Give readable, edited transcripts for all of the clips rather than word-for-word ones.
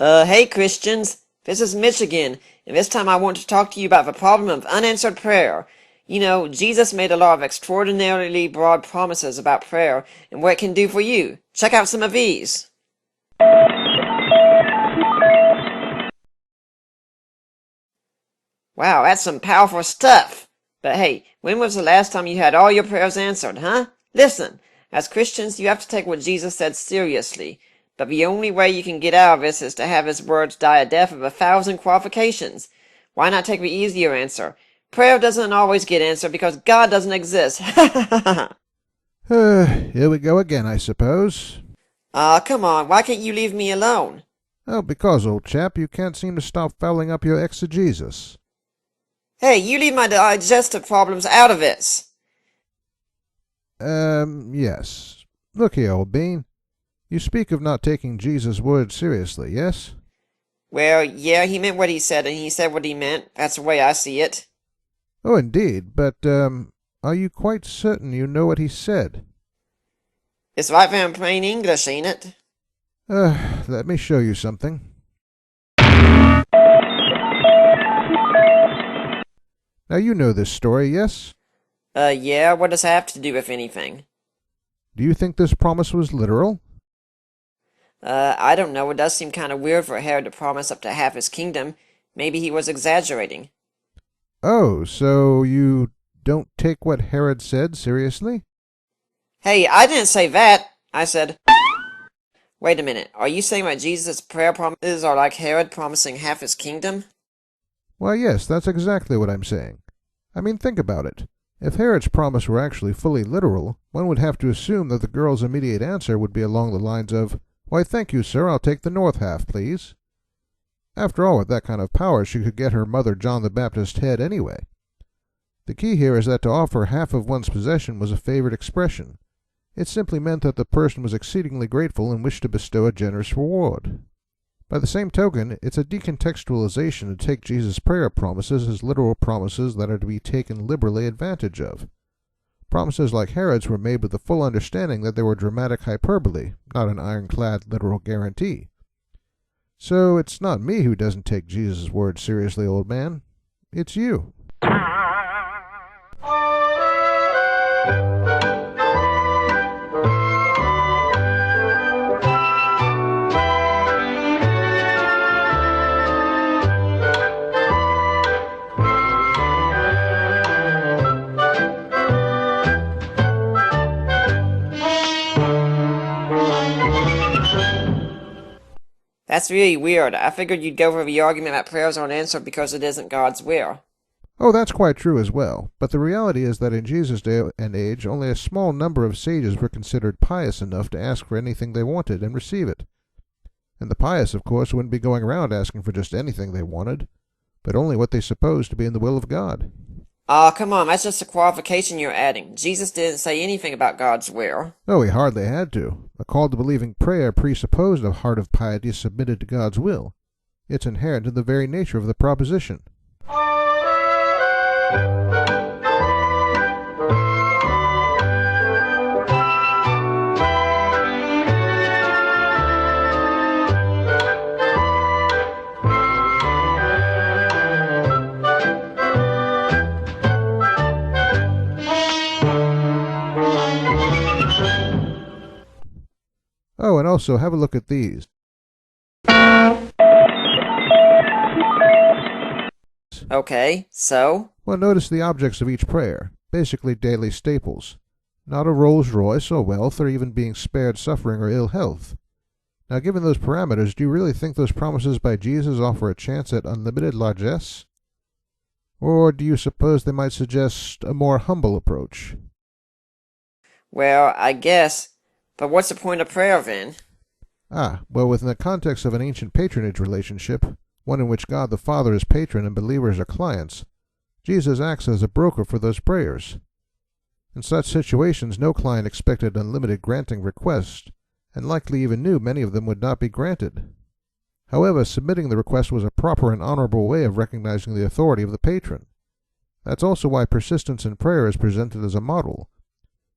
Hey Christians, this is Mitch again, and this time I want to talk to you about the problem of unanswered prayer. You know, Jesus made a lot of extraordinarily broad promises about prayer and what it can do for you. Check out some of these. Wow, that's some powerful stuff. But hey, when was the last time you had all your prayers answered, huh? Listen, as Christians, you have to take what Jesus said seriously. But the only way you can get out of this is to have his words die a death of 1,000 qualifications. Why not take the easier answer? Prayer doesn't always get answered because God doesn't exist. Here we go again, I suppose. Come on, why can't you leave me alone? Oh, because, old chap, you can't seem to stop fouling up your exegesis. Hey, you leave my digestive problems out of this. Yes. Look here, old bean. You speak of not taking Jesus' words seriously, yes? Well, yeah, he meant what he said, and he said what he meant. That's the way I see it. Oh, indeed, but, are you quite certain you know what he said? It's right there in plain English, ain't it? Let me show you something. Now you know this story, yes? Yeah, what does that have to do with anything? Do you think this promise was literal? I don't know, it does seem kind of weird for Herod to promise up to half his kingdom. Maybe he was exaggerating. Oh, so you don't take what Herod said seriously? Hey, I didn't say that! I said... Wait a minute, are you saying that Jesus' prayer promises are like Herod promising half his kingdom? Why, yes, that's exactly what I'm saying. I mean, think about it. If Herod's promise were actually fully literal, one would have to assume that the girl's immediate answer would be along the lines of, "Why, thank you, sir, I'll take the north half, please." After all, with that kind of power, she could get her mother John the Baptist's head anyway. The key here is that to offer half of one's possession was a favored expression. It simply meant that the person was exceedingly grateful and wished to bestow a generous reward. By the same token, it's a decontextualization to take Jesus' prayer promises as literal promises that are to be taken liberally advantage of. Promises like Herod's were made with the full understanding that they were dramatic hyperbole, not an ironclad literal guarantee. So it's not me who doesn't take Jesus' words seriously, old man. It's you. That's really weird. I figured you'd go for the argument that prayers aren't answered because it isn't God's will. Oh, that's quite true as well, but the reality is that in Jesus' day and age, only a small number of sages were considered pious enough to ask for anything they wanted and receive it. And the pious, of course, wouldn't be going around asking for just anything they wanted, but only what they supposed to be in the will of God. Come on, that's just a qualification you're adding. Jesus didn't say anything about God's will. No, he hardly had to. A call to believing prayer presupposed a heart of piety submitted to God's will. It's inherent in the very nature of the proposition. Oh, and also have a look at these. Okay, so? Well, notice the objects of each prayer, basically daily staples. Not a Rolls Royce or wealth or even being spared suffering or ill health. Now, given those parameters, do you really think those promises by Jesus offer a chance at unlimited largesse? Or do you suppose they might suggest a more humble approach? Well, I guess. But what's the point of prayer, then? Well, within the context of an ancient patronage relationship, one in which God the Father is patron and believers are clients, Jesus acts as a broker for those prayers. In such situations, no client expected unlimited granting requests, and likely even knew many of them would not be granted. However, submitting the request was a proper and honorable way of recognizing the authority of the patron. That's also why persistence in prayer is presented as a model.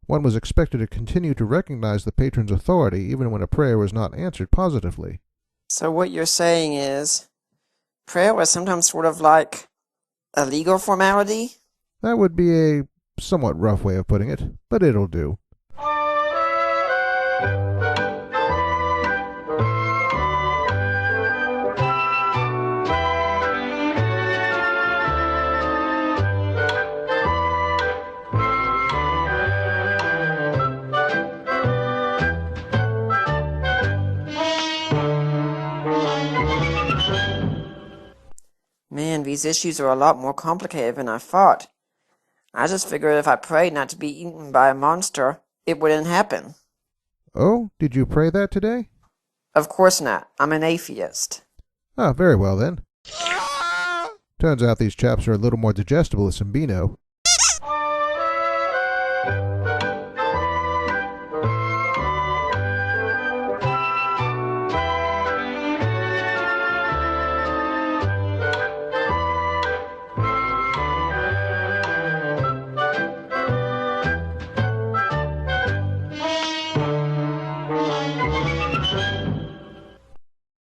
One was expected to continue to recognize the patron's authority even when a prayer was not answered positively. So what you're saying is, prayer was sometimes sort of like a legal formality? That would be a somewhat rough way of putting it, but it'll do. Man, these issues are a lot more complicated than I thought. I just figured if I prayed not to be eaten by a monster, it wouldn't happen. Oh, did you pray that today? Of course not. I'm an atheist. Ah, very well then. Turns out these chaps are a little more digestible than some Beano.